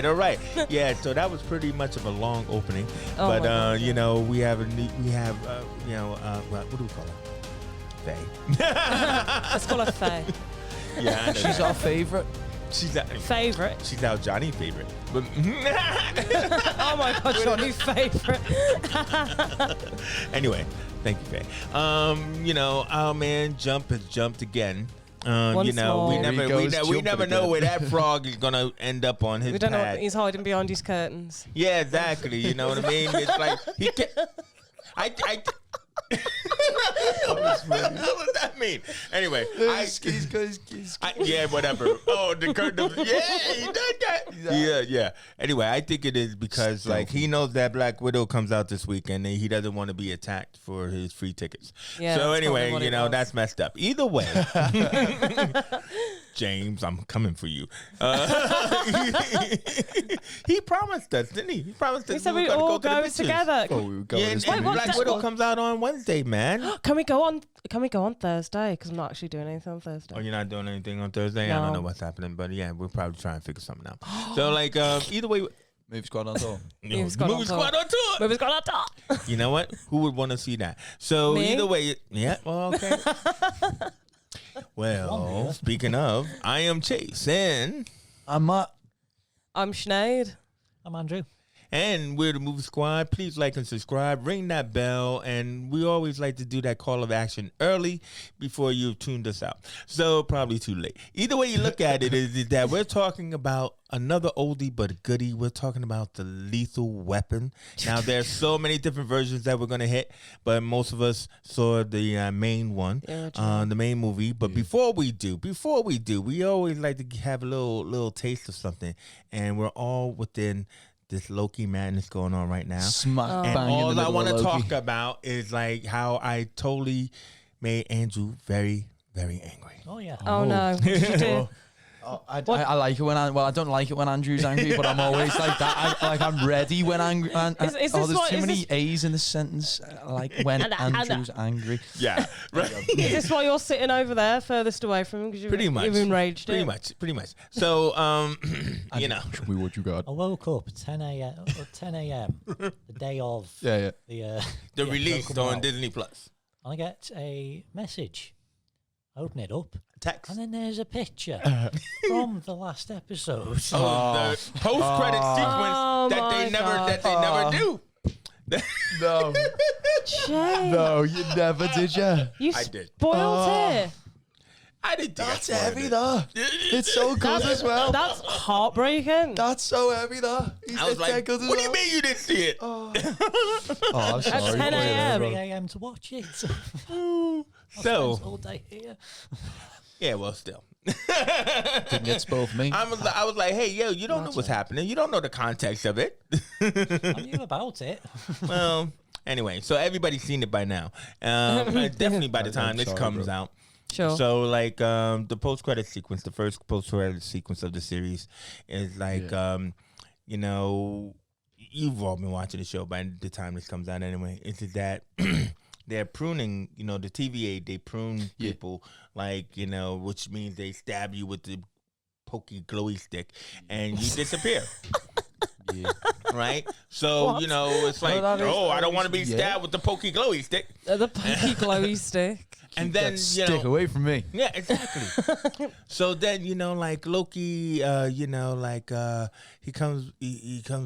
All right. Yeah. So that was pretty much of a long opening, Oh my but God, you know, what do we call her? Faye. Let's call her Faye. Yeah, I know She's that. our favorite. She's our Favorite. She's our Johnny favorite. But Oh my God, Johnny's favorite. anyway, thank you, Faye. You know, our man Jump has jumped again. Once You know, more. we Here he never goes know jumping where that frog is gonna end up on his We don't know pad. what he's hiding behind his curtains. Yeah, exactly. You know what I mean? It's like he can't. What does that mean? Anyway, yeah, whatever. Oh, the curtain. Yeah, he did that. Yeah. Anyway, I think it is because like he knows that Black Widow comes out this weekend and he doesn't want to be attacked for his free tickets. Yeah, so that's anyway, probably what you it know was. that's messed up. Either way, James, I'm coming for you. He promised us, didn't he? He promised us. He said we we were gonna all go to the go pictures. together. Oh, we were going Yeah, and this week. Black Widow comes out on Wednesday, man. Can we go on Thursday? Because I'm not actually doing anything on Thursday. Oh, you're not doing anything on Thursday? I No. don't know what's happening, but yeah, we'll probably try and figure something out. So, like, either way, Movie Squad on tour. Movie Squad on tour. Squad on tour. Movie's got on top. You know what? Who would want to see that? So, Me? either way, yeah, well, okay. Well, speaking of, I am Chase, and I'm Matt. I'm Sinead. I'm Andrew. we're the Movie Squad. Please like and subscribe, ring that bell, and we always like to do that call of action early before you've tuned us out. So probably too late. Either way you look at it is that we're talking about another oldie but a goodie. We're talking about the Lethal Weapon. Now there's so many different versions that we're gonna hit, but most of us saw the main one, the main movie. But before we do, we always like to have a little taste of something, and we're all within this Loki madness going on right now. Smack And bang in the all I middle want of to Loki. talk about is like how I totally made Andrew very, very angry. Oh, yeah. Oh no. What did you do? I like it when I don't like it when Andrew's angry, but I'm always like that. I'm ready when angry. Is this there's what- too is many this- A's in the sentence. I like when Andrew's angry. Yeah, right. Is this why you're sitting over there furthest away from him? Because Pretty much. You've enraged Pretty him. much. So, you know, Show me what you got. I woke up at 10 a.m. the day of Yeah. the the episode release coming on out. Disney Plus. I get a message. Open it up, Text. and then there's a picture from the last episode. The post-credit sequence Oh that my they never God. do. No, Jay, no, you never did, you? you I did. spoiled it. I didn't think That's I spoiled heavy, it. though. It's so good as well. That's heartbreaking. That's so heavy, though. I was like, what do you mean you didn't see it? Oh, I'm sorry. 10 a.m. 3 a.m. to watch it. So, all day here. yeah, well, still. Didn't get spoiled for me. I was like, hey, yo, you don't know what's happening. You don't know the context of it. I knew about it. Well, anyway, so everybody's seen it by now. Definitely by the time this sorry, comes bro. out. Sure. So, like, the post-credit sequence, the first post-credit sequence of the series is like, you know, you've all been watching the show by the time this comes out anyway. It's that they're pruning, you know, the TVA, they prune people, like, you know, which means they stab you with the pokey glowy stick and you disappear. Yeah. Right? So, What? you know, it's like, that is- I don't want to be yeah. stabbed with the pokey glowy stick. The pokey glowy stick. And then, That you stick know, away from me. yeah, exactly. So then, you know, like Loki, you know, like he comes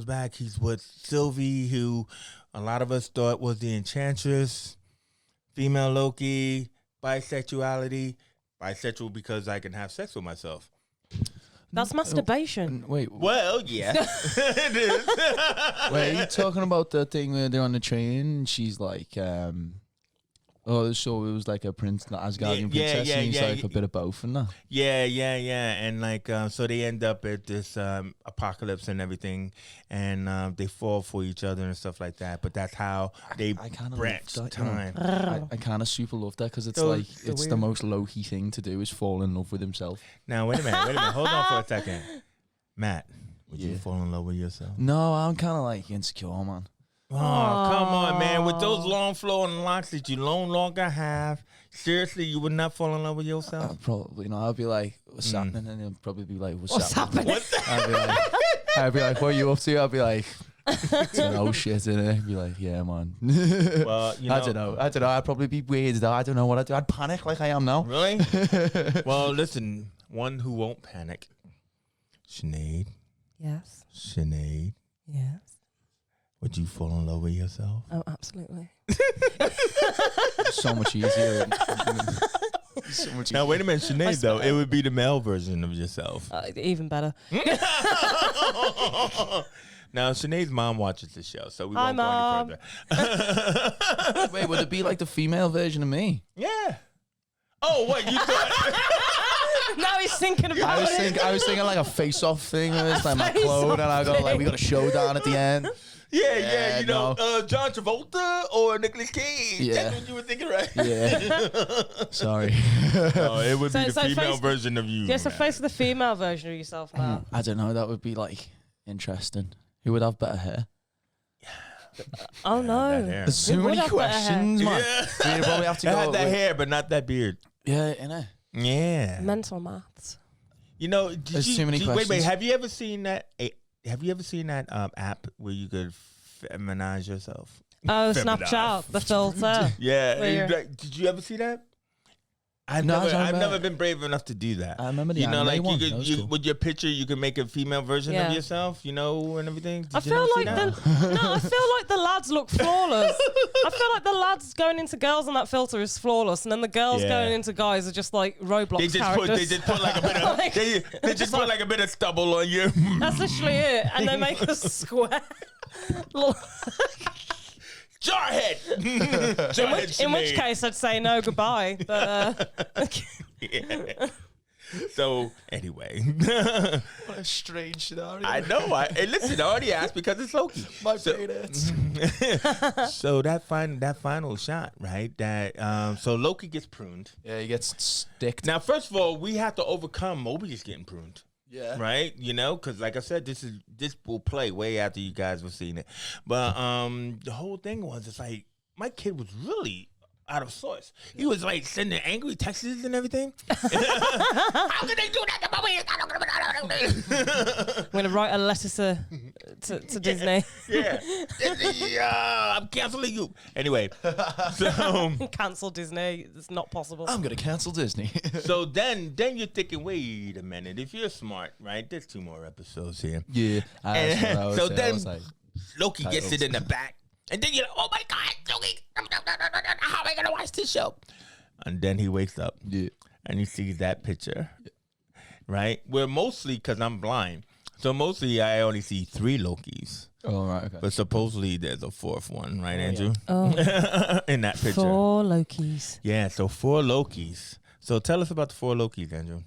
back. He's with Sylvie, who a lot of us thought was the Enchantress, female Loki, bisexuality, bisexual because I can have sex with myself. That's masturbation. Wait, Well, yeah, it is. wait, are you talking about the thing where they're on the train and she's like, oh, so it was like a prince, Asgardian princess, and he's like a bit of both and that. Yeah, and like so they end up at this apocalypse and everything, and they fall for each other and stuff like that. But that's how they I kinda branch love that, you know. time. I kind of super love that because it's So- like so it's the weird. most low-key thing to do is fall in love with himself. Now wait a minute, hold on for a second, Matt. Would you Yeah. fall in love with yourself? No, I'm kind of like insecure, man. Oh, come on, man! With those long flowing locks that you no longer have, seriously, you would not fall in love with yourself? Probably not. I'll be like, what's happening? And he'll probably be like, what's What's happening? I'll be like, I'd be like, what are you up to? I'd be like, oh shit, innit? I'd be like, yeah, man. Well, you know, I don't know. I'd probably be weird though. I don't know what I'd do. I'd panic like I am now. Really? Well, listen, one who won't panic. Sinead. Yes. Sinead. Yes. Would you fall in love with yourself? Oh, absolutely. So much easier. So much Now, easier. wait a minute, Sinead, though. It would be the male version of yourself. Even better. Now, Sinead's mom watches the show, so we Hi, won't go any further. Wait, would it be like the female version of me? Yeah. Oh, what? You thought? Now he's thinking about I was thinking like a face-off thing. Where it's like my Face-off clone, and I go like, we got a showdown at the end. Yeah, you know, no. John Travolta or Nicolas Cage. Yeah. That's what you were thinking, right? Yeah. Sorry. No, it would be the So female face- version of you. Yes, the man. face of the female version of yourself now. I don't know. That would be like interesting. Who would have better hair? Oh That no. hair. There's so Who would many have better hair? questions, man. Yeah. We'd probably have to I go. had that with- hair, but not that beard. Yeah, innit? Yeah. Mental maths. You know, There's too many Wait, questions. have you ever seen that? Have you ever seen that app where you could feminize yourself? Oh, Feminize. Snapchat, the filter. Yeah. Where you're- Did you ever see that? I've No, I don't never remember. been brave enough to do that. I remember the You know, anime like one. you That could, was you, cool. with your picture, you can make a female version Yeah. of yourself, you know, and everything. Did I you feel never see like that? I feel like the lads look flawless. I feel like the lads going into girls on that filter is flawless, and then the girls Yeah. going into guys are just like Roblox They just characters. put like a bit of Like- they just put like a bit of stubble on you. That's literally it, and they make us square. Jarhead. In which case, I'd say no goodbye. But Yeah. So anyway, What a strange scenario. I know. Hey, listen, I already asked because it's Loki. My So- favorite. So that final shot, right? That so Loki gets pruned. Yeah, he gets sticked. Now, first of all, we have to overcome Mobius getting pruned. Yeah. Right, you know, because like I said, this will play way after you guys were seeing it. But the whole thing was, it's like my kid was really out of sorts. He was like sending angry texts and everything. How could they do that to Mobius? I'm gonna write a letter to Disney. Yeah, I'm canceling you. Anyway, so Cancel Disney. It's not possible. I'm gonna cancel Disney. so then you're thinking, wait a minute, if you're smart, right? There's 2 more episodes here. Yeah. And so then like, Loki gets it titles. in the back. And then you're like, oh my God, Loki, how am I going to watch this show? And then he wakes up yeah. and he sees that picture, right? Where mostly, because I'm blind, so mostly I only see 3 Lokis. Oh, right, okay. But supposedly there's a 4th one, right, Andrew? Oh, In that picture. 4 Lokis. Yeah, so 4 Lokis. So tell us about the 4 Lokis, Andrew.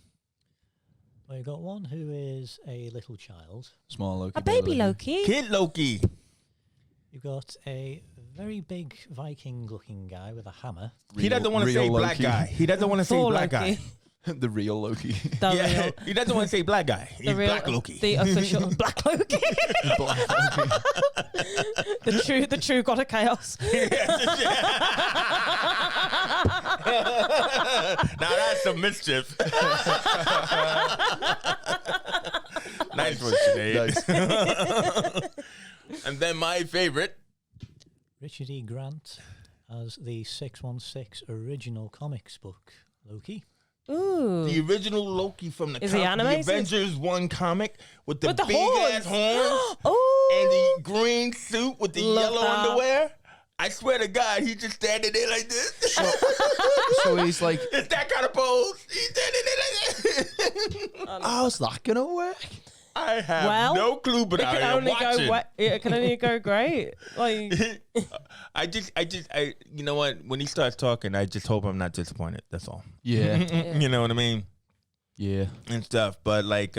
Well, you got one who is a little child. Small Loki. A baby Loki. Kid Loki. You've got a very big Viking-looking guy with a hammer. He doesn't want to say real black Loki. guy. He doesn't want to say 4 black Loki. guy. The real Loki. The Yeah, real. he doesn't want to say black guy. He's The real, black Loki. the official Black Loki, Black Loki. the true god of chaos. Now that's some mischief. Nice one, Sinead. And then my favorite. Richard E. Grant as the 616 original comics book, Loki. Ooh, The original Loki from the, Is he the animated? Avengers 1 comic with the With the big ass horns oh, and the green suit with the Love yellow that. underwear. I swear to God, he's just standing there like this. So he's like, It's that kind of pose. He's standing there like this. how's that gonna work? I have Well, no clue, but it can I am only watching. go. It can only go great. Like I you know what? When he starts talking, I just hope I'm not disappointed. That's all. Yeah. You know what I mean? Yeah. And stuff. But like,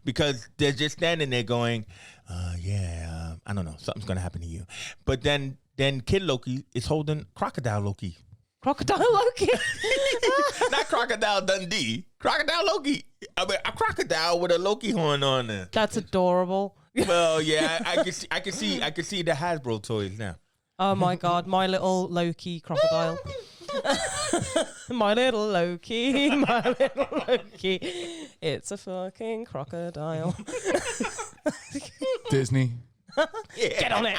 because they're just standing there going, I don't know, something's gonna happen to you. But then Kid Loki is holding Crocodile Loki. Crocodile Loki. Not Crocodile Dundee. Crocodile Loki. I mean, a crocodile with a Loki horn on there. That's adorable. Well, yeah, I can see the Hasbro toys now. Oh my god, my little Loki crocodile. My little Loki, my little Loki. It's a fucking crocodile. Disney. Get on it.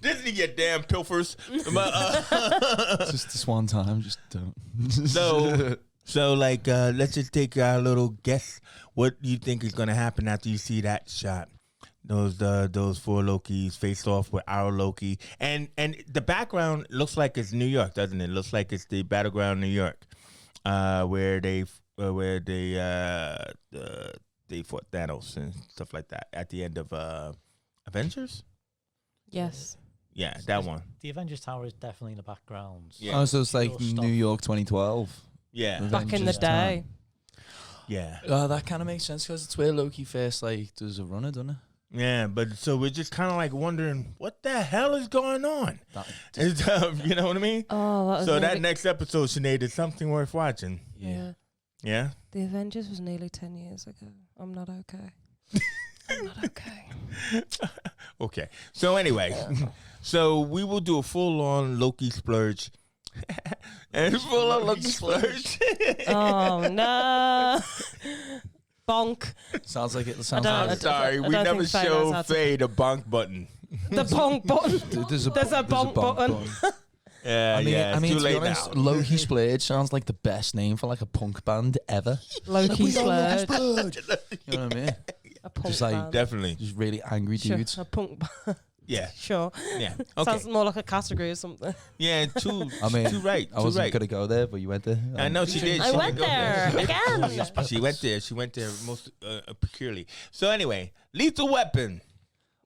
Disney, you damn pilfers. But, Just this one time, just don't. so like, let's just take a little guess. What you think is gonna happen after you see that shot? Those 4 Lokis face off with our Loki, and the background looks like it's New York, doesn't it? Looks like it's the battleground New York, where they fought Thanos and stuff like that at the end of Avengers. Yes. Yeah, that one. The Avengers Tower is definitely in the background. Yeah. Oh, so it's like Pure stuff. New York 2012. Yeah, Back in the Avengers day. yeah, Oh, that kind of makes sense because it's where Loki first does a runner, doesn't it? yeah. But so we're just kind of like wondering what the hell is going on. It's, you know what I mean? Oh, that was So that nearly- next episode, Sinead, is something worth watching. Yeah. Yeah. The Avengers was nearly 10 years ago. I'm not okay. I'm not okay. Okay. So anyway, so we will do a full-on Loki splurge. And full-on Loki splurge. Oh, no. Bonk. Sounds like it. I Sounds don't- like I'm sorry, I we don't never think Faye knows showed how to- Faye the bonk button. The bonk button. There's a bonk button. Yeah, I mean, yeah. It's to too be late honest, now. Loki Splurge sounds like the best name for like a punk band ever. Loki splurge. You know what I mean? A punk Just like band. Definitely. just really angry Sure, dudes. a punk band. Yeah. Sure. Yeah. Okay. Sounds more like a category or something. Yeah. Too. I mean, too right. I Too wasn't right. gonna go there, but you went there. I know she did. I She went did go there again. She went there. She went there most peculiarly. So anyway, Lethal Weapon.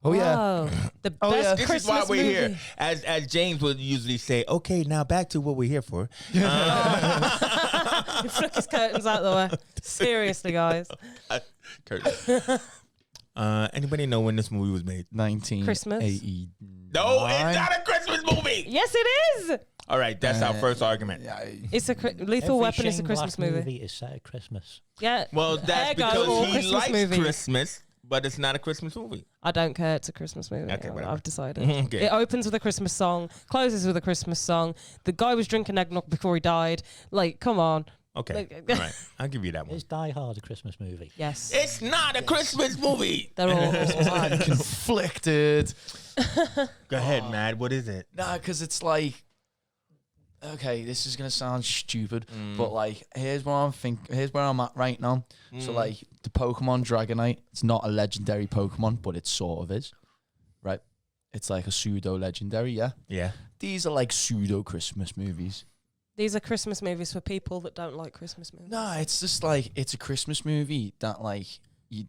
Oh yeah. Whoa. The Oh, best yeah. This Christmas is why we're movie. here. As James would usually say, okay, now back to what we're here for. He flick his curtains out the way. Seriously, guys. Curtis. Anybody know when this movie was made? 1980. No, it's not a Christmas movie. Yes, it is. All right, that's our first argument. Yeah. It's a Lethal Weapon is a Shane Christmas Black movie. is set at Christmas. Yeah. Well, that's Ergo, all because he Christmas likes movies. Christmas, but it's not a Christmas movie. I don't care. It's a Christmas movie. Okay, whatever. I've decided. Okay. It opens with a Christmas song, closes with a Christmas song. The guy was drinking eggnog before he died. Like, come on. Okay, Like- all right, I'll give you that one. Is Die Hard a Christmas movie? Yes. It's not a Christmas movie. They're all Christmas. I'm conflicted. Go ahead, Mad. What is it? Nah, because it's like, okay, this is gonna sound stupid, but like, here's where I'm at right now. So like, the Pokemon Dragonite, it's not a legendary Pokemon, but it sort of is, right? It's like a pseudo legendary, yeah. Yeah. These are like pseudo Christmas movies. These are Christmas movies for people that don't like Christmas movies. Nah, it's just like it's a Christmas movie that like you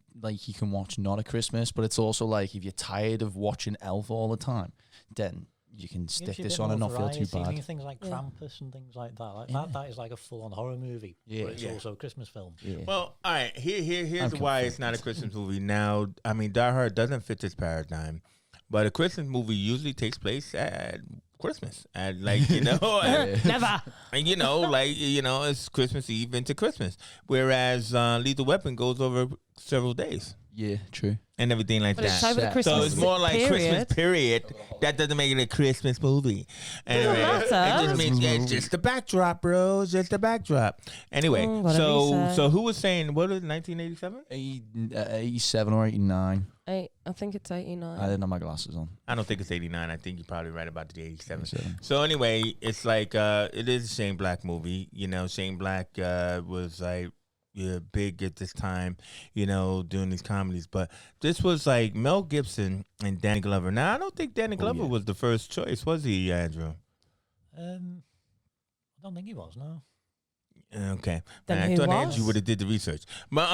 can watch not at Christmas, but it's also like if you're tired of watching Elf all the time, then you can Gives stick you a this bit on and more not feel too variety. I mean, bad. things like Yeah. Krampus and things like that. Like Yeah. that is like a full-on horror movie. Yeah. But it's Yeah. also a Christmas film. Yeah. Well, all right. Here's I'm why it's not a Christmas movie. Now, I mean, Die Hard doesn't fit this paradigm, but a Christmas movie usually takes place at Christmas, at like Never. and it's Christmas Eve into Christmas. Whereas Lethal Weapon goes over several days Yeah, true. and everything like But it's that. over the So Christmas So it's more like period. Christmas period. That doesn't make it a Christmas movie. Anyway, matter. it just means it's just the backdrop, bro. It's just the backdrop. Anyway, whatever you say. so who was saying what is 1987? 87 or 89. I think it's 89. I didn't have my glasses on. I don't think it's 89. I think you're probably right about the 87. 87. So anyway, it's like it is a Shane Black movie. You know, Shane Black was like big at this time, doing these comedies. But this was like Mel Gibson and Danny Glover. Now, I don't think Danny Glover yeah. was the first choice, was he, Andrew? I don't think he was, no. Okay. Then I who thought was? Andrew would have did the research. But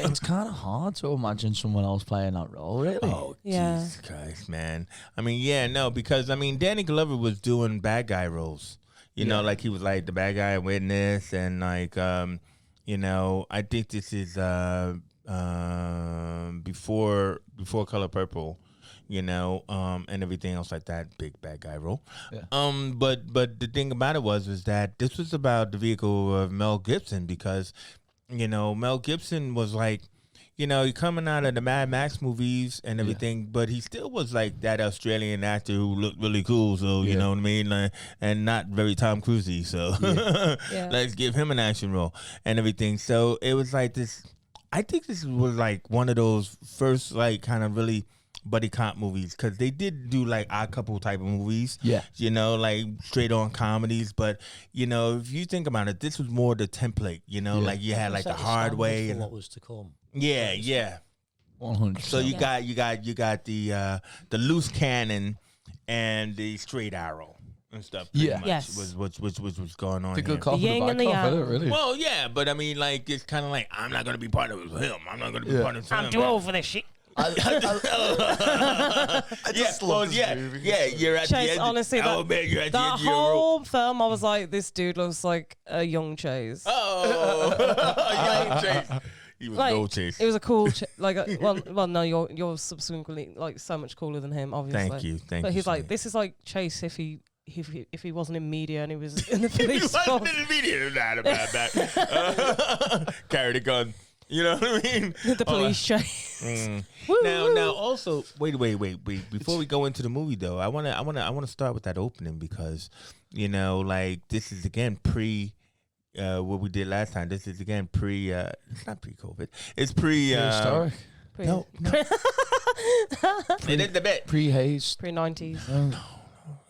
It's kind of hard to imagine someone else playing that role, really. oh, Yeah. Jesus Christ, man. I mean, yeah, no, because, I mean, Danny Glover was doing bad guy roles. You know, like he was like the bad guy in Witness and like, I think this is before Color Purple, and everything else like that, big bad guy role. Yeah. But the thing about it was that this was about the vehicle of Mel Gibson because, Mel Gibson was like, you know, he coming out of the Mad Max movies and everything, but he still was like that Australian actor who looked really cool. So you know what I mean, like, and not very Tom Cruisey. So let's give him an action role and everything. So it was like this. I think this was like one of those first like kind of really buddy cop movies, because they did do like Odd Couple type of movies, you know, like straight on comedies. But you know, if you think about it, this was more the template, you know, like you had like the hard way and what was to come. 100%. So you got the loose cannon and the straight arrow and stuff. Pretty much was what's going on. The good here. cop, The yin and the yang. really. Well, yeah, but I mean, like, it's kind of like, I'm not gonna be part of him. I'm not gonna be part of him. I'm too old for this shit. I just love this movie. Yeah, you're at Chase, the end. honestly, Oh man, you're at the that end of your rope. whole film, I was like, this dude looks like a young Chase. Oh, young Chase. He was Like, no Chase. it was a cool, well, no, you're subsequently like so much cooler than him, obviously. Thank you. But he's like, Sinead. this is like Chase if he wasn't in media and he was in the He police wasn't force. in the media. Not about that. Carried a gun. You know what I mean? The police chase. Now, also, wait. Before we go into the movie, though, I wanna start with that opening, because, you know, like, this is again pre. What we did last time. This is again pre. It's not pre-COVID. It's pre. Prehistoric. No. It is the bit. Pre-haze. Pre-90s.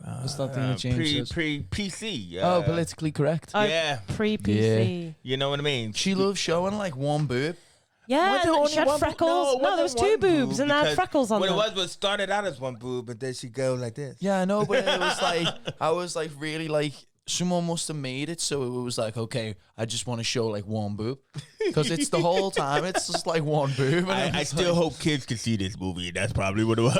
That's not the change. Pre-PC. Oh, politically correct. Yeah. Pre-PC. You know what I mean? She loves showing like one boob. Yeah, Was it only she had one boob? freckles. No, there was wasn't two one boobs boob, and they had because freckles on what them. it was started out as one boob, but then she go like this. Yeah, I know, but it was like, I was like really like, someone must have made it so it was like, okay, I just want to show like one boob, because it's the whole time it's just like one boob. And I still hope kids can see this movie. That's probably what it was.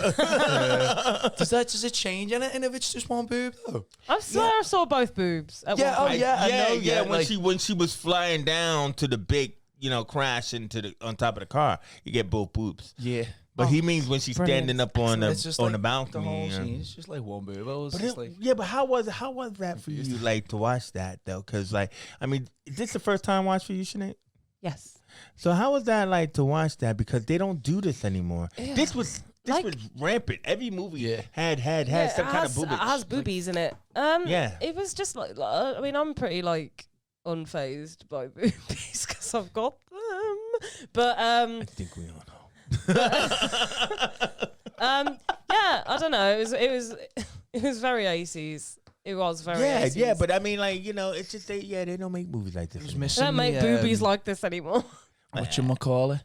does it change anything if it's just one boob though? I swear I saw both boobs. At Yeah, one oh point. yeah, I know, yeah. like, When she was flying down to the big, you know, crash into on top of the car, you get both boobs. yeah. But he means when she's brilliant. standing up on It's just the like balcony. The whole yeah. scene, it's just like one boob. I was But just like, but how was that for you, like, to watch that though? Because, like, I mean, is this the first time watch for you, Sinead? Yes. So how was that like to watch that? Because they don't do this anymore. Yeah. This was Like- rampant. Every movie Yeah. had Yeah, some kind of boobies. It has boobies in it. Yeah. It was just like I mean, I'm pretty like unfazed by boobies because I've got them. But I think we all know. yeah, I don't know. It was very 80s. It was very 80s. Yeah. But I mean, like, you know, it's just they don't make movies like this. it was anymore. missing. They don't make the, boobies like this anymore. whatchamacallit?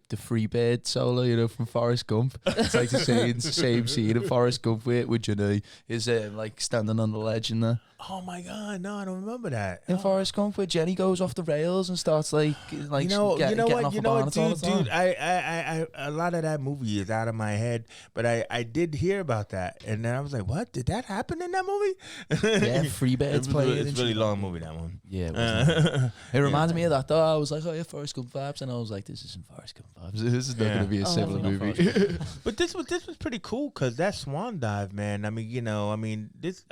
The free bird solo, you know, from Forrest Gump. It's like the same scene in Forrest Gump with Jenny is like standing on the ledge in there. Oh my God, no, I don't remember that. In Forrest Gump, where Jenny goes off the rails and starts like you getting know off the bonnet all the time. dude. I a lot of that movie is out of my head, but I did hear about that, and then I was like, what? Did that happen in that movie? Yeah, free birds playing. It's a really long movie, that one. Yeah, it was. It reminded me of that though. I was like, oh yeah, Forrest Gump vibes, and I was like, this isn't Forrest Gump vibes. This is not Yeah. going to be a similar definitely not movie. But this was pretty cool, because that swan dive, man. I mean, you know, this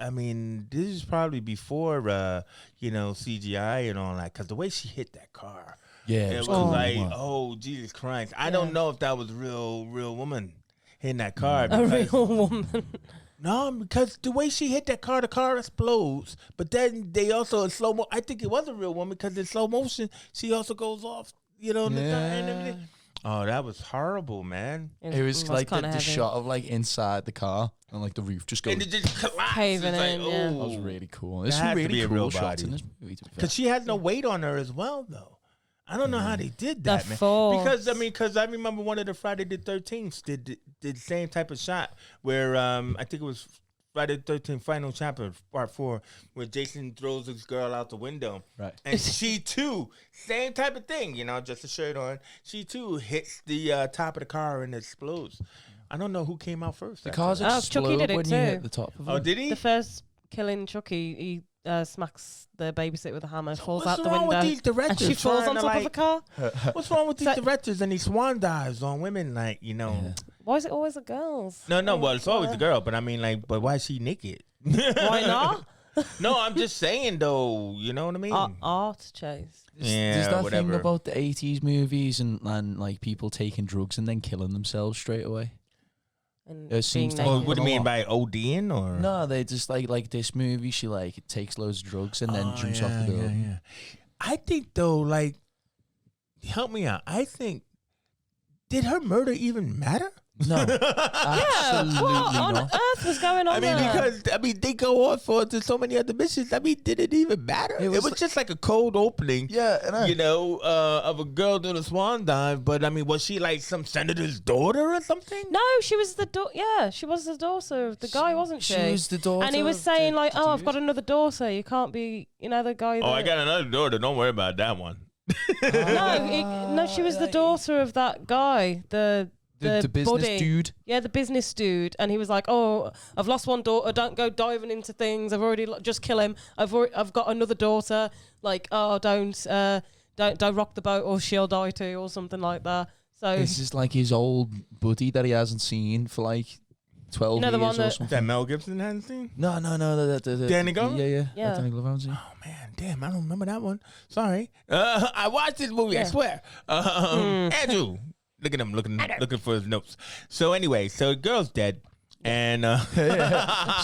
is probably before CGI and all that, because the way she hit that car, Yeah, it was cool. like, Wow. oh Jesus Christ! I don't know if that was real woman hitting that car. A because- real woman. No, because the way she hit that car, the car explodes. But then they also in slow mo. I think it was a real woman, because in slow motion she also goes off. You know, and everything. Oh, that was horrible, man. It was like the kinda heavy. shot of like inside the car and like the roof just goes. And it just collapsed. Caving It's like, in, yeah. That was oh. really cool. That There's some had to really be a real cool shots body. in this movie. To be fair. Because she has no weight on her as well, though. I don't know how they did The that, man. force. Because I remember one of the Friday the 13th did the same type of shot where I think it was Friday the 13th Final Chapter Part 4, where Jason throws this girl out the window, Right. and she too, same type of thing, you know, just a shirt on. She too hits the top of the car and explodes. I don't know who came out first. The that cars time. Oh, Chucky explode did it when you too. hit the top of Oh, it. did he? The first killing Chucky, he smacks the babysitter with a hammer, falls What's out the wrong window, with these directors and she falls trying on to, top of a like- car. What's wrong with these So- directors and these swan dives on women, like, you know? Yeah. Why is it always the girls? No, well, it's always the girl, but I mean, like, but why is she naked? Why not? No, I'm just saying though. You know what I mean? Art chase. Yeah, There's that whatever. thing about the 80s movies and like people taking drugs and then killing themselves straight away. And It seems being to Oh, naked. what do you mean by ODing or? No, they just like this movie. She like takes loads of drugs and then jumps off the building. Yeah. I think though, like, help me out. I think, did her murder even matter? No, absolutely What on not. earth was going on I mean, there? because they go on for to so many other missions. I mean, did it even matter? It was just like a cold opening. Yeah, I know. You know, of a girl doing a swan dive. But I mean, was she like some senator's daughter or something? No, she was the yeah, she was the daughter of the guy, wasn't she? She was the daughter. And he was of saying the- like, the "Oh, I've dude. got another daughter. You can't be, the guy." Oh, I that- got another daughter. Don't worry about that one. No, she was the daughter of that guy, the business buddy. dude. Yeah, the business dude, and he was like, "Oh, I've lost one daughter. Don't go diving into things. I've already just kill him. I've got another daughter. Like, oh, don't rock the boat, or she'll die too, or something like that." So This is like his old buddy that he hasn't seen for like 12 the years one or that- something. That Mel Gibson hadn't seen? No. Danny Glover? Yeah. Yeah. Danny Glover hasn't seen. Oh man, damn! I don't remember that one. Sorry. I watched this movie. I Yeah. swear. Andrew, look at him, looking for his notes. So anyway, so the girl's dead, and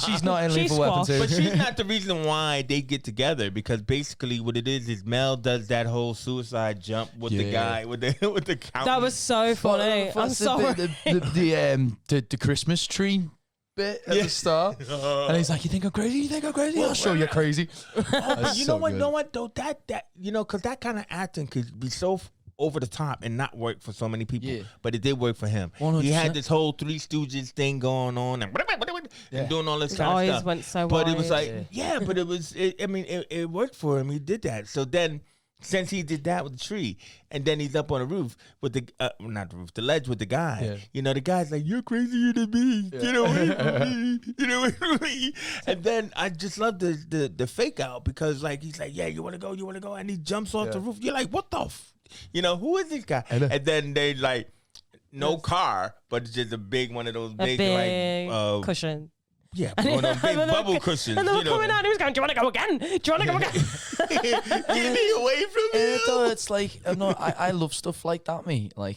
She's not in She's Lethal Weapon squashed. 2. but she's not the reason why they get together, because basically what it is Mel does that whole suicide jump with the Yeah. guy with the count. that was so funny. I'm sorry. The Christmas tree bit at the start. And he's like, you think I'm crazy? You think I'm crazy? I'll show you crazy. That's You so know what? good. Know what though? That because that kind of acting could be so over the top and not work for so many people. Yeah. But it did work for him. 100%. He had this whole Three Stooges thing going on and doing all this His kind of eyes stuff. went so But wide. it was like, but it was. It worked for him. He did that. So then. Since he did that with the tree, and then he's up on the roof with the not the roof, the ledge with the guy. Yeah. You know, the guy's like, "You're crazier than me. Get away from me. Get away from me." And then I just love the fake out, because like he's like, "Yeah, you want to go," and he jumps off the roof. You're like, "What the who is this guy?" know. And then they like, no car, but it's just a big one of those a big, big like cushion. yeah, one of them big And they were- bubble cushions. And they were you know. coming out and he was going, "Do you want to go again? Do you want to go again?" Get me away from you. Though it's like, I love stuff like that, mate. Like,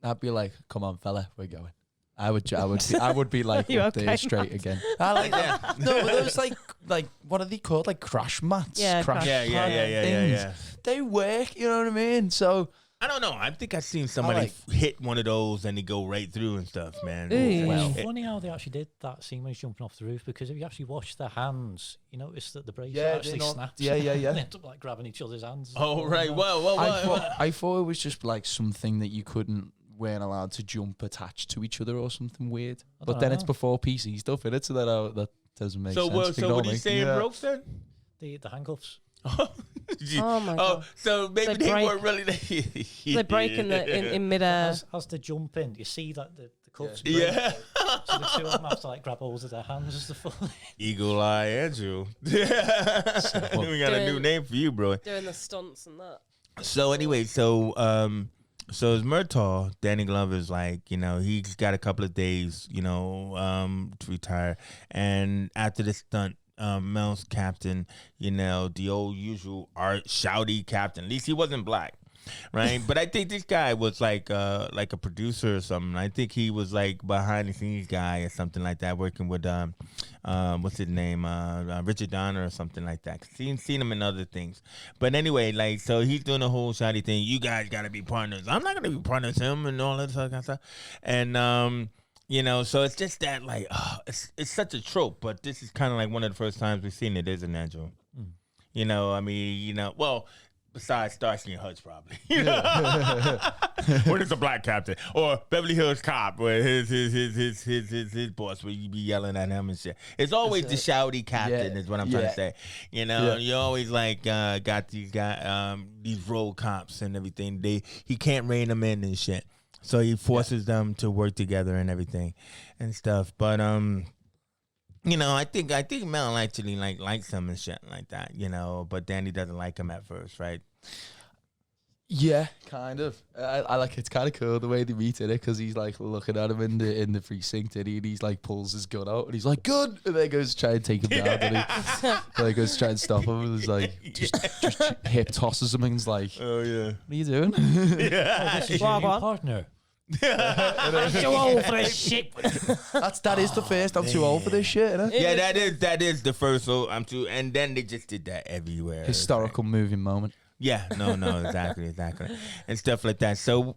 I'd be like, come on, fella, we're going. I would be like You up there okay, straight again. I like that. No, but those like what are they called? Like crash mats. Yeah, crash crash Yeah. things. They work. You know what I mean? So I don't know. I think I've seen somebody hit one of those and they go right through and stuff, man. Ooh. Well, It's funny how they actually did that scene when he's jumping off the roof, because if you actually watch their hands, you notice that the bracelet Yeah, they're actually not- snaps. yeah. They end up like grabbing each other's hands. oh right. Well. I thought it was just like something that you weren't allowed to jump attached to each other or something weird. I But don't then know. it's before PC stuff, innit? So that doesn't make So sense. what are you saying, Yeah. broke then? The handcuffs. Oh my God. So maybe They they break- weren't really. They break in midair. As they jump in, you see that the cuffs. Yeah. So the two of them have to like grab hold of their hands as they fall. Eagle Eye Andrew. we got a new Doing- name for you, bro. Doing the stunts and that. So anyway, so as Murtaugh, Danny Glover's like, he's got a couple of days, to retire. And after the stunt, Mel's captain, the old usual shouty captain. At least he wasn't black, right? But I think this guy was like a producer or something. I think he was like behind the scenes guy or something like that, working with what's his name, Richard Donner or something like that. Seen him in other things. But anyway, like, so he's doing the whole shouty thing. You guys got to be partners. I'm not gonna be partners with him and all that kind of stuff. And so it's just that, like, it's such a trope, but this is kind of like one of the first times we've seen it, isn't it, Joe? Well, besides Starsky and Hutch, probably. When it's a black captain, or Beverly Hills Cop, where his boss, where you be yelling at him and shit. It's always the shouty captain, is what I'm trying to say. You always like got these guys, these road cops and everything. He can't rein them in and shit. So he forces them to work together and everything and stuff. But I think Mel actually likes him and shit like that, But Danny doesn't like him at first, right? Yeah, kind of. I like it's kind of cool the way they meet in it because he's like looking at him in the precinct and he's like pulls his gun out and he's like good and then goes to try and take him down and he goes to try and stop him and he's like just hip tosses him and he's like, oh yeah, what are you doing? This is your new partner. I'm too old for this shit. That is the first. I'm too old for this shit. Isn't it? Yeah, that is the first. So I'm too, and then they just did that everywhere. Historical moving moment. Yeah, no, exactly, and stuff like that. So,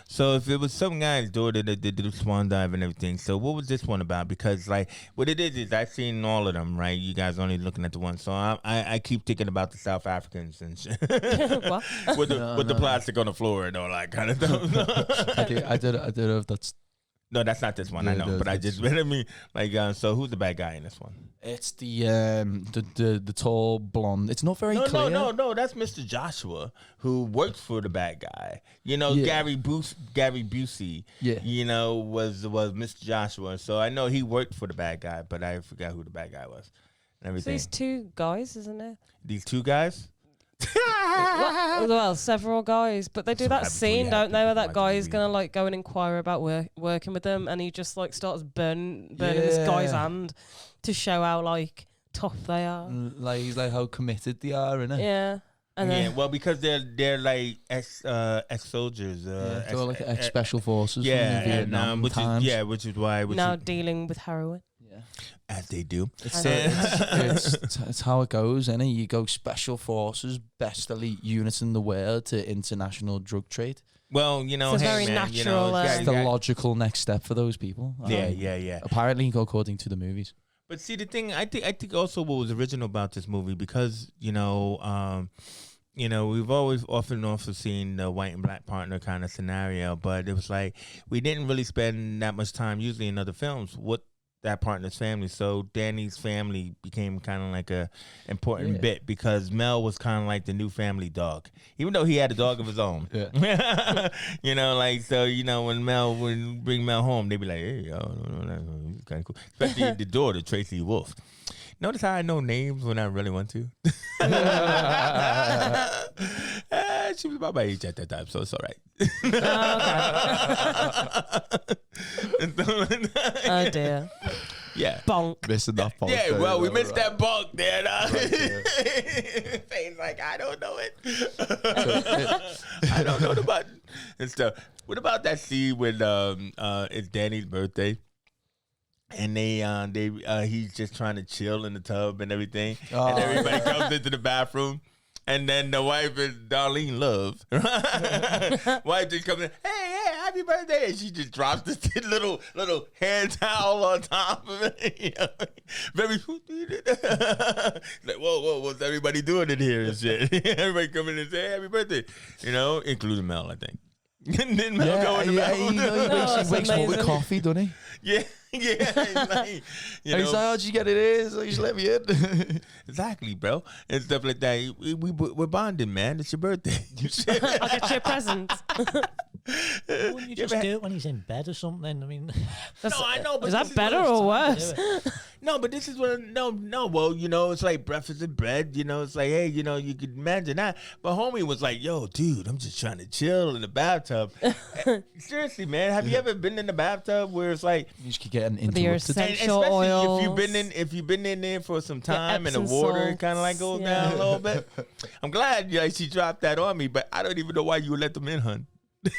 so if it was some guy's daughter that did the swan dive and everything, so what was this one about? Because like, what it is I've seen all of them, right? You guys only looking at the one, so I keep thinking about the South Africans and shit. What? with the plastic on the floor and all that kind of stuff. I did know if that's. No, that's not this one. Yeah, I know, but I just I mean, like, so who's the bad guy in this one? It's the tall blonde. It's not very clear. No. That's Mr. Joshua who works for the bad guy. You know, Yeah. Gary Busey. Yeah. You know, was Mr. Joshua. So I know he worked for the bad guy, but I forgot who the bad guy was. And So everything. these two guys, isn't there? These two guys. Well, several guys, but they do So that happy for scene, you, don't they, where happy that for guy you. is gonna like go and inquire about working with them, and he just like starts burning this guy's Yeah. hand to show how like tough they are. Like he's like how committed they are, innit? Yeah, and Yeah, then well, because they're like ex soldiers. They're like ex special forces. Yeah, from the and, Vietnam which times. is why now dealing with heroin. Yeah. as they do. It's how it goes, innit? You go special forces, best elite unit in the world to international drug trade. Well, you know, It's a hey, very man, you natural, know, It's the logical next step for those people. Yeah. Apparently, according to the movies. But see, the thing, I think also what was original about this movie, because you know, we've always also seen the white and black partner kind of scenario, but it was like we didn't really spend that much time usually in other films with that partner's family. So Danny's family became kind of like a important bit, because Mel was kind of like the new family dog, even though he had a dog of his own. Yeah. You know, like, so, you know, when Mel would bring Mel home, they'd be like, hey, he's kind of cool. Especially the daughter, Tracy Wolf. Notice how I know names when I really want to? She was about my age at that time, so it's all right. Oh dear. Yeah. Bonk. Missing that part. Yeah, well, we missed that bug there. Right, Faye's like, I don't know it. I don't know the button and stuff. What about that scene when it's Danny's birthday? And he's just trying to chill in the tub and everything. Oh. And everybody comes into the bathroom. And then the wife is Darlene Love. Wife just comes in, hey, happy birthday. And she just drops this little hand towel on top of it. You know? Very like, whoa, what's everybody doing in here and shit? Everybody coming in and say, hey, happy birthday. You know, including Mel, I think. And then Mel go in the bathroom. He wakes up with amazing. coffee, doesn't he? Yeah. He's like, you And he's know. like, how'd you get it in? So you just let me in. Exactly, bro, and stuff like that. We're bonding, man. It's your birthday. I'll get you a present. Wouldn't you just do it when he's in bed or something? I mean, That's, No, I know, but is this that is better what or time worse? to do it. No, but this is what no. Well, you know, it's like breakfast and bread. You know, it's like, hey, you know, you could imagine that. But homie was like, yo, dude, I'm just trying to chill in the bathtub. Seriously, man, have you ever been in the bathtub where it's like, You just keep getting With your interrupted. and essential especially oils. if you've been in there for some time and the Epsom water kind of like salts, goes yeah. down a little bit. I'm glad she dropped that on me, but I don't even know why you would let them in, hun. You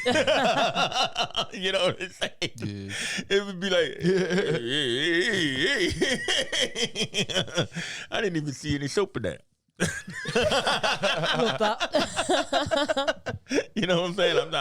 know what I'm saying? Yeah. It would be like, hey. I didn't even see any soap in that. Love that. You know what I'm saying?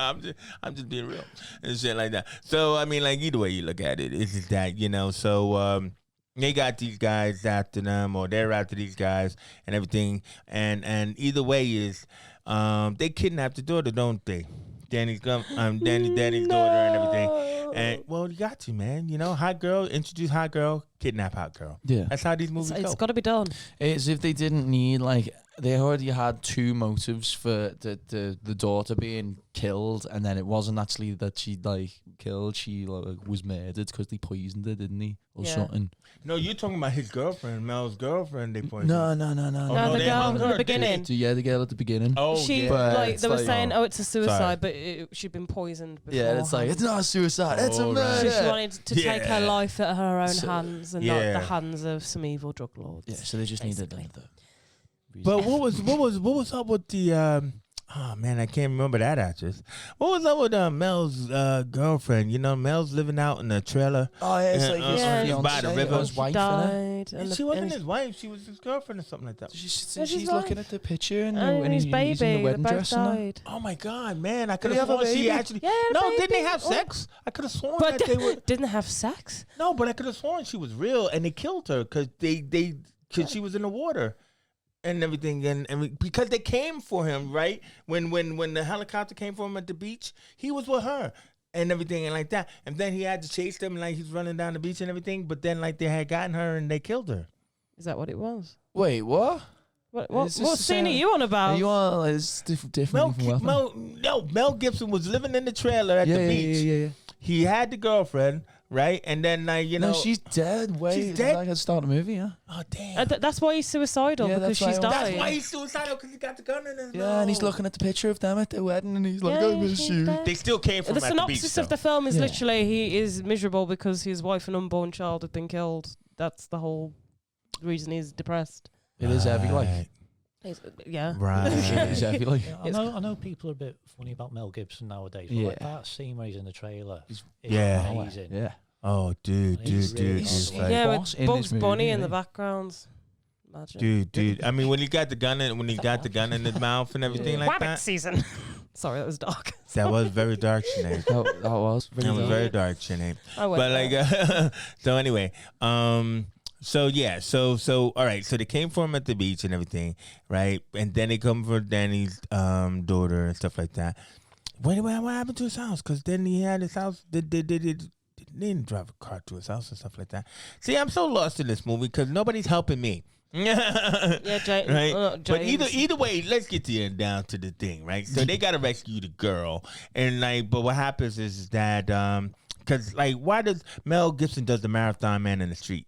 I'm just being real and shit like that. So I mean, like, either way you look at it, it's just that, you know. So they got these guys after them, or they're after these guys and everything. And either way is they kidnap the daughter, don't they? Danny's daughter and everything. And well, you got to, man. You know, hot girl, introduce hot girl, kidnap hot girl. Yeah. That's how these movies It's go. got to be done. It's if they didn't need, like, they already had two motives for the daughter being killed, and then it wasn't actually that she like killed. She like, was murdered because they poisoned her, didn't they, or something? No, you're talking about his girlfriend, Mel's girlfriend. They poisoned. No. No, no, the they girl hung in her the beginning. So, yeah, the girl at the beginning. Oh, She yeah. But like it's they were like- saying, oh, it's a suicide, Sorry. but she'd been poisoned before. Yeah, it's like it's not a suicide, it's a Oh, right. murder. So she wanted to take her Yeah. life at her own So- hands and Yeah. not the hands of some evil drug lords. Yeah, so they just needed Basically. the reason. But what was up with the? Oh man, I can't remember that actress. What was up with Mel's girlfriend? You know, Mel's living out in the trailer. Oh yeah, it's like his Yeah. fiance By the or river. his She wife, innit? died. And She wasn't his wife. She was his girlfriend or something like that. She's his looking wife. at the picture and, and his baby. he's in the They wedding both dress and that. died. Oh my god, man! I could Did he have have a sworn she baby? actually. Yeah, No, didn't they baby. have Oh. sex? I could have sworn But that they were. didn't have sex. No, but I could have sworn she was real, and they killed her because because she was in the water and everything, and because they came for him, right? When the helicopter came for him at the beach, he was with her and everything and like that, and then he had to chase them, like he's running down the beach and everything. But then like they had gotten her and they killed her. Is that what it was? Wait, what? What Is this what the scene are same- you on about? Are you on? It's different from weapon. Mel Gibson was living in the trailer at the beach. Yeah. He had the girlfriend, right? And then like No, she's dead. Wait, She's dead? Like at the start of the movie, yeah. oh damn. That's why he's suicidal, Yeah, because that's she's why I- died. That's why he's suicidal, because he got the gun in his Yeah, and he's mouth. looking at the picture of them at their wedding, and he's like, Yeah, "I miss she's you." dead. They still came from The at the beach. synopsis of the film is Yeah. literally he is miserable because his wife and unborn child have been killed. That's the whole reason he's depressed. It is heavy, like. Yeah. Right. It is heavy, like. Yeah, I know people are a bit funny about Mel Gibson nowadays, but like Yeah. that scene where he's in the trailer is Yeah. amazing. Yeah. Oh, dude. He's It's like- like, Yeah, boss with in Bugs this movie, Bunny in yeah. the background. Imagine. dude. I mean, when he got the gun in his mouth and everything like Rabbit that, season. Sorry, that was dark. that was very dark, Sinead. That was. That was very dark, Sinead. I went But there. like, so anyway, so yeah, so all right, so they came for him at the beach and everything, right? And then they come for Danny's daughter and stuff like that. What happened to his house? Because then he had his house. They didn't drive a car to his house and stuff like that. See, I'm so lost in this movie because nobody's helping me. Yeah, Right, but James. either way, let's get down to the thing, right? So they gotta rescue the girl, and like, but what happens is that because like, why does Mel Gibson does the marathon man in the street?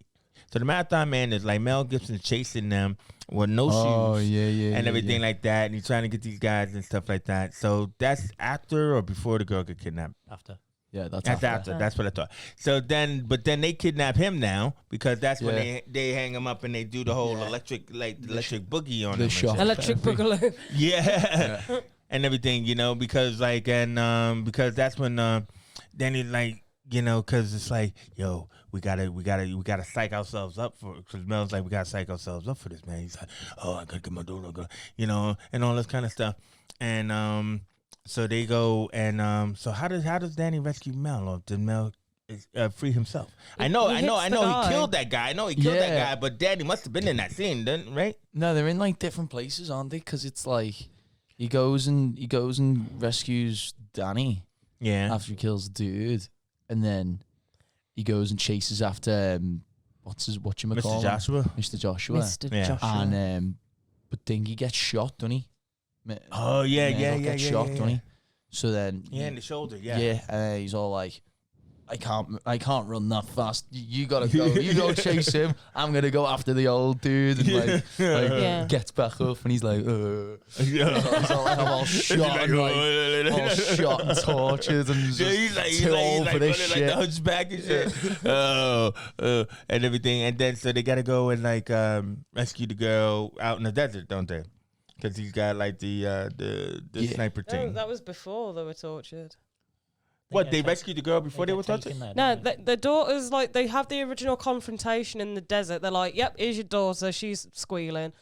So the marathon man is like Mel Gibson chasing them with no shoes, yeah. and everything like that, and he's trying to get these guys and stuff like that. So that's after or before the girl get kidnapped. After. Yeah, that's That's after. That's what I thought. So then, but then they kidnap him now because that's when they hang him up and they do the whole electric boogie on him. the and shock. shit. Electric Boogaloo. Yeah. And everything, because like, and because that's when then he like, because it's like, yo, we gotta psych ourselves up for, because Mel's like, we gotta psych ourselves up for this, man. He's like, oh, I gotta get my daughter, and all this kind of stuff, and so they go, and so how does Danny rescue Mel, or did Mel free himself? I know He he killed that guy. I know he killed that guy, but Danny must have been in that scene, then, right? No, they're in like different places, aren't they? Because it's like he goes and rescues Danny Yeah. after he kills the dude, and then he goes and chases after Mr. Mr. Joshua. Mr. Joshua, Mr. Yeah. Joshua. and but Dingy gets shot, doesn't he? Oh yeah, Mel gets shot, doesn't he? So then Yeah, in the shoulder. Yeah. he's all like, I can't run that fast. You gotta go. You go chase him. I'm gonna go after the old dude, and like Yeah. gets back up, and he's like, he's all like, I'm all shot, and all shot and tortured, and just too old for this like shit. the hunchback and shit. And everything, and then so they gotta go and like rescue the girl out in the desert, don't they? Because he's got like the sniper No, thing. that was before they were tortured. What, they rescued the girl before they were tortured? No, the daughter's like, they have the original confrontation in the desert. They're like, yep, here's your daughter. She's squealing.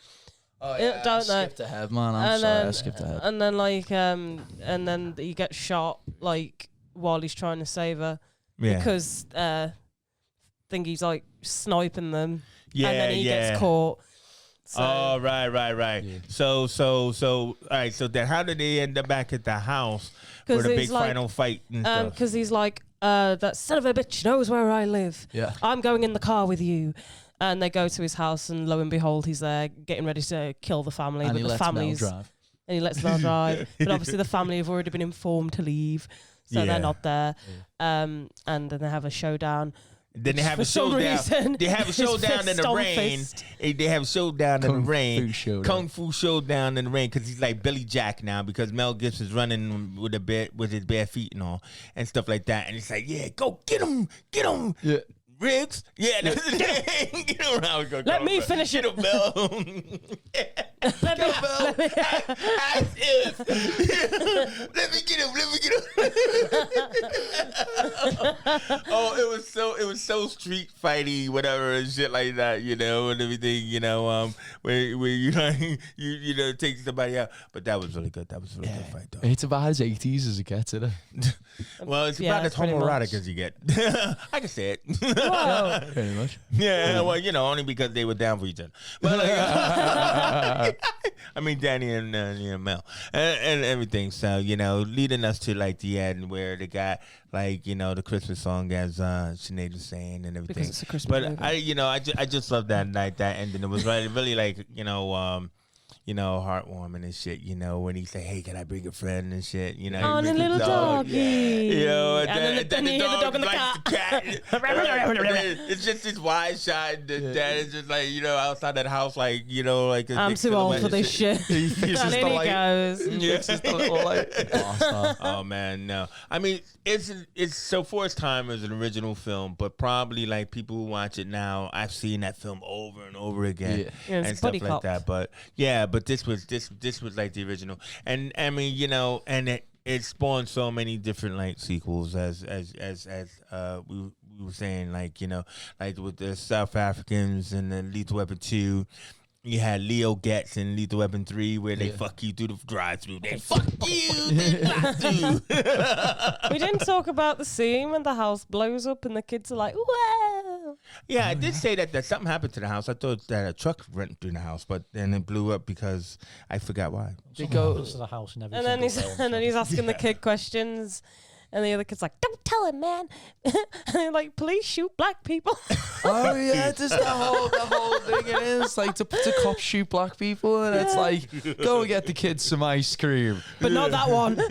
Oh yeah, don't I they? skipped ahead, man. I'm And sorry, I then- skipped ahead. And then like, and then he gets shot like while he's trying to save her Yeah. because Thingy's like sniping them. Yeah, and then he yeah. gets caught. So, Oh, right. Yeah. So, all right. So then, how did they end up back at the house for 'Cause the he's big like, final fight and stuff? because he's like, that son of a bitch knows where I live. Yeah. I'm going in the car with you. And they go to his house, and lo and behold, he's there getting ready to kill the family. And but he the lets Mel family's drive. and he lets Mel drive. But obviously, the family have already been informed to leave, so they're not there. And then they have a showdown. Then they have For a some showdown. reason, They have a his showdown in fist the on rain. fist. They have a showdown in the rain. Fu showdown. Kung Fu showdown in the rain because he's like Billy Jack now because Mel Gibson's running with his bare feet and all and stuff like that. And it's like, yeah, go get him. Yeah. Riggs, yeah, that's the thing. Get him around. Go, Let me finish get it. him, Mel. Let me, let me, As is. Let me get him. Oh, it was so street fighty, whatever and shit like that, you know, and everything, you know, where you know you know take somebody out. But that was really good. That was a really good fight, though. It's about as 80s as it gets, isn't it? Well, it's Yeah, about as pretty homoerotic much. as you get. I can say it. Whoa. Pretty much. Yeah, well, you know, only because they were down for each other. But like, I mean, Danny and Mel and everything. So you know, leading us to like the end where they got like you know the Christmas song as Sinead was saying and everything. Because it's a Christmas But movie. I just love that night, that ending. It was really like you know, heartwarming and shit, you know, when he say, hey, can I bring a friend and shit, you know. Oh, and he a brings little his dog. doggy. You know, and then you hear the dog in the likes car. the cat. It's just this wide shot. The dad is just like, you know, outside that house, like, you know, like. I'm too old for this shit. He's And just in he like, goes. it's just a little like, Oh man, no. I mean, it's so for its time as an original film, but probably like people who watch it now, I've seen that film over and over again Yeah, it's and buddy stuff like cop. that. But yeah, but this was like the original, and I mean, you know, and it spawned so many different like sequels as we were saying, like you know, like with the South Africans and then Lethal Weapon 2. You had Leo Getz in Lethal Weapon 3 where they fuck you through the drive-through. They fuck you through the drive-through. We didn't talk about the scene when the house blows up and the kids are like, whoa. Yeah, I did say that something happened to the house. I thought that a truck went through the house, but then it blew up because I forgot why. They Something go- happens to the house in every And then single he's film, so- asking the kid questions. And the other kid's like, don't tell him, man. And they're like, police shoot black people. Oh yeah, just the whole thing. It is like to cops shoot black people, and it's like go and get the kids some ice cream, But not that one. but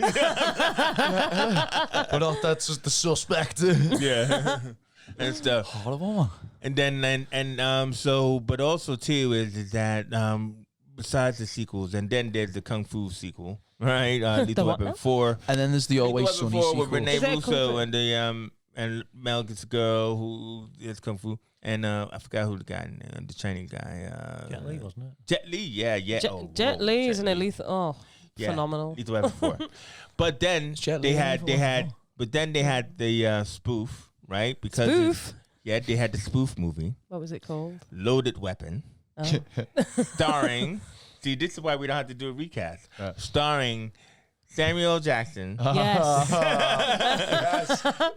not that's just the suspect. Yeah. And stuff. Horrible. And then so but also too is that besides the sequels, and then there's the Kung Fu sequel, right? Lethal what Weapon now? 4. And then there's the Always Lethal Weapon Sunny 4 sequel. with Renee Is that Kung Fu? Russo and the and Mel gets a girl who is Kung Fu, and I forgot who the guy, the Chinese guy. Jet Li, wasn't it? Jet Li, yeah. Jet Li is an Li. elite. Oh, Yeah, phenomenal. Lethal Weapon 4. But then Jet they Li had Lethal Weapon 4? the spoof, right? Because Spoof? yeah, they had the spoof movie, What was it called? Loaded Weapon, Oh. starring. See, this is why we don't have to do a recast. Starring Samuel L. Jackson Yes.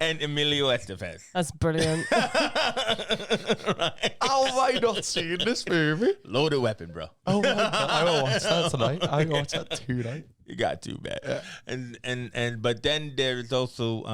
and Emilio Estevez. That's brilliant. Right? How have I not seen this movie? Loaded Weapon, bro. Oh my god, I will watch that tonight. I will watch that tonight. You got to, man. And but then there is also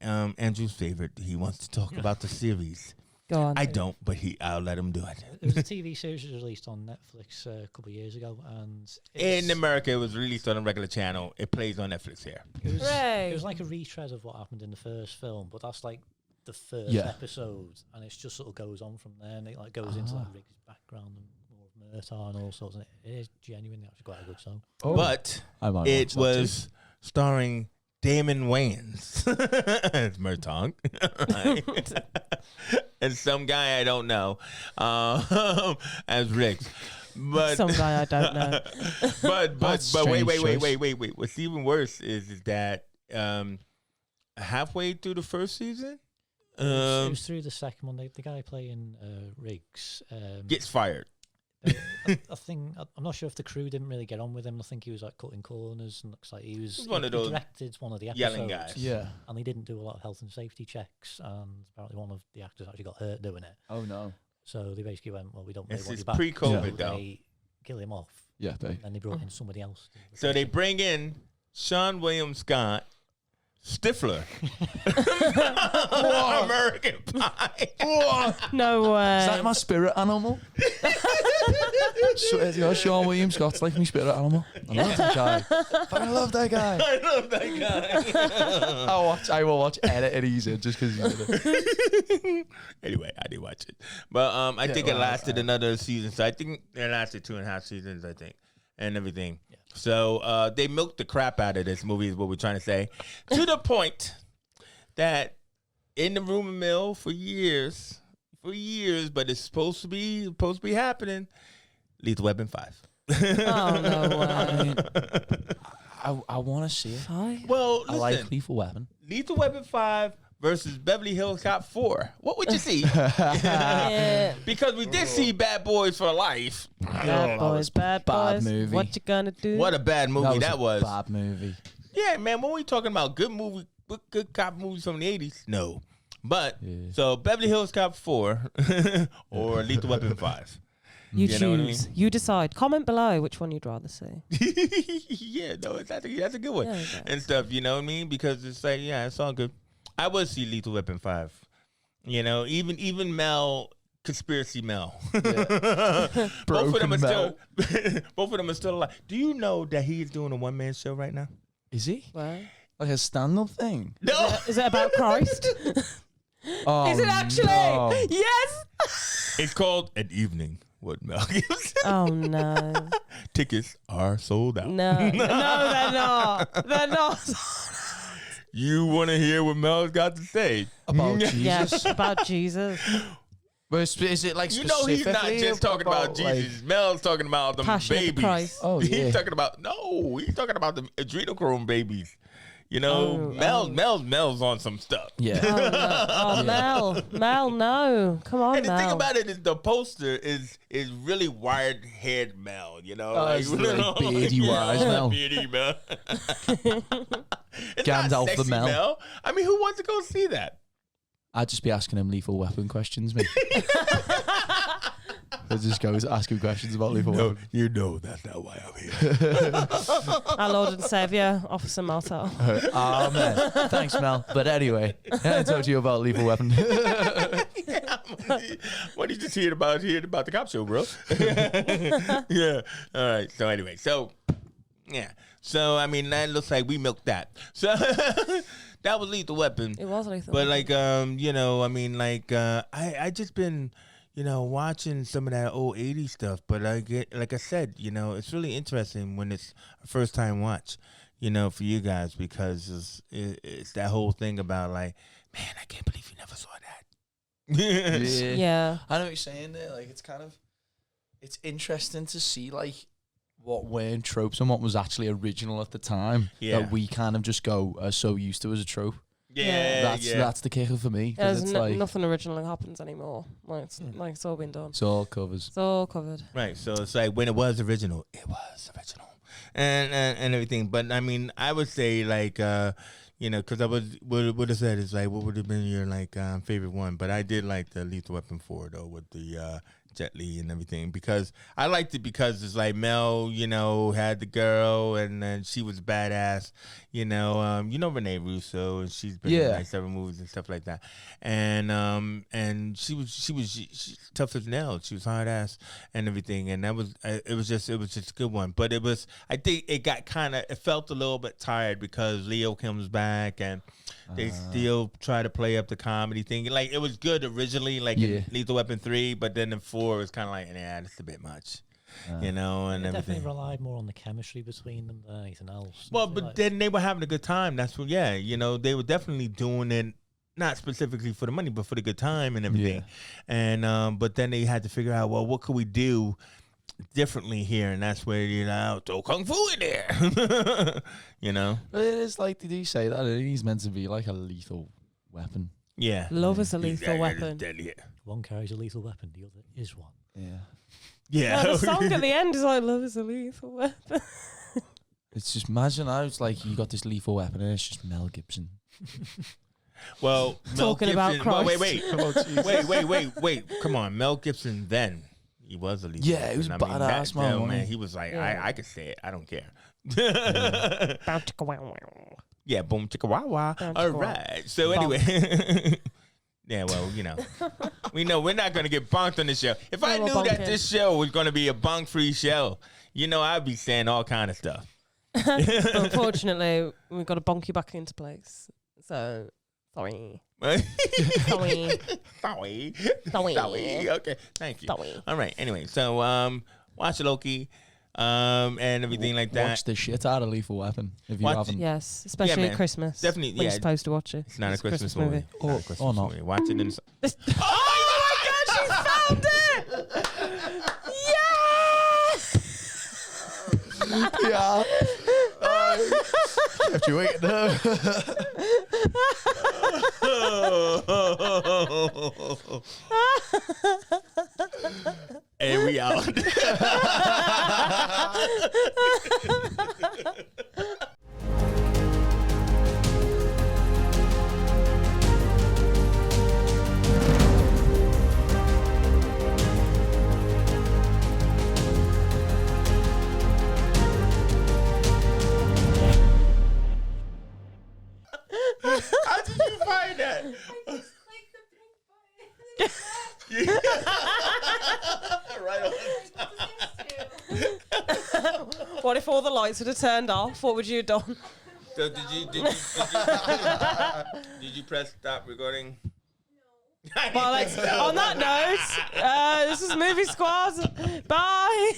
Andrew's favorite. He wants to talk about the series. Go on. I don't, but I'll let him do it. There was a TV series that was released on Netflix a couple of years ago, and In America, it was released on a regular channel. It plays on Netflix here. Hooray. it was like a retread of what happened in the first film, but that's like the first Yeah. episode, and it just sort of goes on from there, and it like goes into like Riggs' background and more of Murtaugh and all sorts, and it is genuinely actually quite a good song. But I might it watch that was starring Damon Wayans as Murtaugh, right? And some guy I don't know as Riggs. But Some guy I don't know. but That's wait. strange choice. Wait. What's even worse is that halfway through the first season, It was through the second one. The guy playing Riggs gets fired. I think I'm not sure if the crew didn't really get on with him. I think he was like cutting corners, and looks like he He's one of he those directed one of the episodes, yelling guys. Yeah. and he didn't do a lot of health and safety checks, and apparently one of the actors actually got hurt doing it. Oh no. So they basically went, "Well, we don't really This want is you back." pre-COVID, So though. They kill him off, Yeah, they. and they brought in somebody else. So they bring in Sean William Scott, Stifler. American Pie. No way. Is that my spirit animal? Swear to God, Sean William Scott's like my spirit animal. I love that guy. But I love that guy. I love that guy. I will watch edited he's in just because he's in it. Anyway, I did watch it. But I think it lasted another season. So I think it lasted 2.5 seasons, I think, and everything. Yeah. So they milked the crap out of this movie is what we're trying to say. To the point that in the rumor mill for years, but it's supposed to be happening. Lethal Weapon 5. Oh, no way. I want to see it. Well, listen, I like Lethal Weapon. Lethal Weapon 5 versus Beverly Hills Cop 4. What would you see? Yeah. Because we did see Bad Boys for Life. Bad boys. Bad movie. What you gonna do? What a bad movie that was. A bad movie. Yeah, man, when we talking about good cop movies from the 80s, no. But, so Beverly Hills Cop 4 or Lethal Weapon 5. You know choose. what I mean? You decide. Comment below which one you'd rather see. Yeah, no, that's a good one. Yeah, and stuff, you know what I mean? Because it's like, yeah, it's all good. I would see Lethal Weapon 5. You know, even Mel, Conspiracy Mel. Yeah. both of them are still alive. Do you know that he's doing a one-man show right now? Is he? What? Like a stand-up thing? No. Is it about Christ? Oh, Is it actually? no. Yes. It's called An Evening with Mel Gibson. Oh no. Tickets are sold out. No, they're not. They're not. You want to hear what Mel's got to say? About Jesus? Yes, about Jesus. But is it like You know he's not specifically just talking about Jesus. Mel's talking about the Passion of the babies. Christ. Oh, yeah. He's talking about he's talking about the adrenochrome babies. You know, Mel's on some stuff. Yeah. Oh, Mel, no, come on, And the Mel. thing about it is the poster is really wired haired Mel, you know. It's like beardy wise Mel. Beardy Mel. It's Gandalf not the sexy Mel. Mel. I mean, who wants to go see that? I'd just be asking him Lethal Weapon questions, mate. I just go asking questions about Lethal Weapon. You know that's not why I'm here. Our Lord and Saviour, Officer Martel. Amen. Thanks, Mel. But anyway, I talk to you about Lethal Weapon. What did you just hear about the cop show, bro? Yeah. All right. So anyway, yeah. So I mean, that looks like we milked that. So that was Lethal Weapon. It was lethal. But like, you know, I mean, like, I just been, you know, watching some of that old '80s stuff. But like I said, you know, it's really interesting when it's a first time watch, you know, for you guys, because it's that whole thing about like, man, I can't believe you never saw that. Yeah. I know what you're saying there. Like, it's interesting to see like what weren't tropes and what was actually original at the time. Yeah. That we kind of just go are so used to as a trope. Yeah. That's the kicker for me. 'Cause There's it's like nothing original happens anymore. Like it's all been done. it's all covers. It's all covered. Right. So it's like when it was original, it was original, and everything. But I mean, I would say like, you know, because I would have said is like, what would have been your like favorite one? But I did like the Lethal Weapon 4 though, with the Jet Li and everything, because I liked it because it's like Mel, you know, had the girl and then she was badass, you know Renee Russo, and she's been in like several movies and stuff like that, and she's tough as nails, she was hard ass and everything, and that was it was just a good one. But I think it got it felt a little bit tired because Leo comes back and they still try to play up the comedy thing. Like it was good originally, like in Lethal Weapon 3, but then in 4 it was kind of like, nah, that's a bit much, you know, and It everything. definitely relied more on the chemistry between them than anything else. Well, but then they were having a good time. That's what, yeah, you know, they were definitely doing it, not specifically for the money, but for the good time and everything. And but then they had to figure out, well, what could we do differently here? And that's where, you know, throw kung fu in there. You know, But it is like, did he say that he's meant to be like a lethal weapon? yeah. Love is a lethal weapon. one carries a lethal weapon, the other is one. Yeah. Yeah. No, the song at the end is like, love is a lethal weapon. It's just, imagine how it's like you got this lethal weapon and it's just Mel Gibson. Well, Talking about Christ. Wait. Come on, Mel Gibson then. He was a lethal Yeah, he was weapon. badass, man, wasn't man. he? He was like, Yeah. I could say it. I don't care. Yeah, boom, chicka, wah, wah. Boom, All chicka, wah. right. So Bonk. anyway. Yeah, well, we know we're not going to get bonked on the show. If I No more knew that bonking. this show was going to be a bonk-free show, I'd be saying all kind of stuff. But unfortunately, we've got to bonk you back into place. So, sorry. Sorry. Sorry. Sorry. Sorry. Okay, thank you. Sorry. All right, anyway, so watch Loki and everything like that. Watch the shit out of Lethal Weapon if you Watch haven't. Yes, especially man. at Christmas. Definitely, when you're yeah. supposed to watch it. It's not a Christmas movie. It's not a Christmas Or not. movie. Watch it in the... Oh my God, she found it! Yeah! Yeah. Kept you waiting there. And we out. How did you find that? Right on time. What if all the lights would have turned off? What would you have done? So did you press stop recording? Well, on that note, this is Movie Squad. Bye.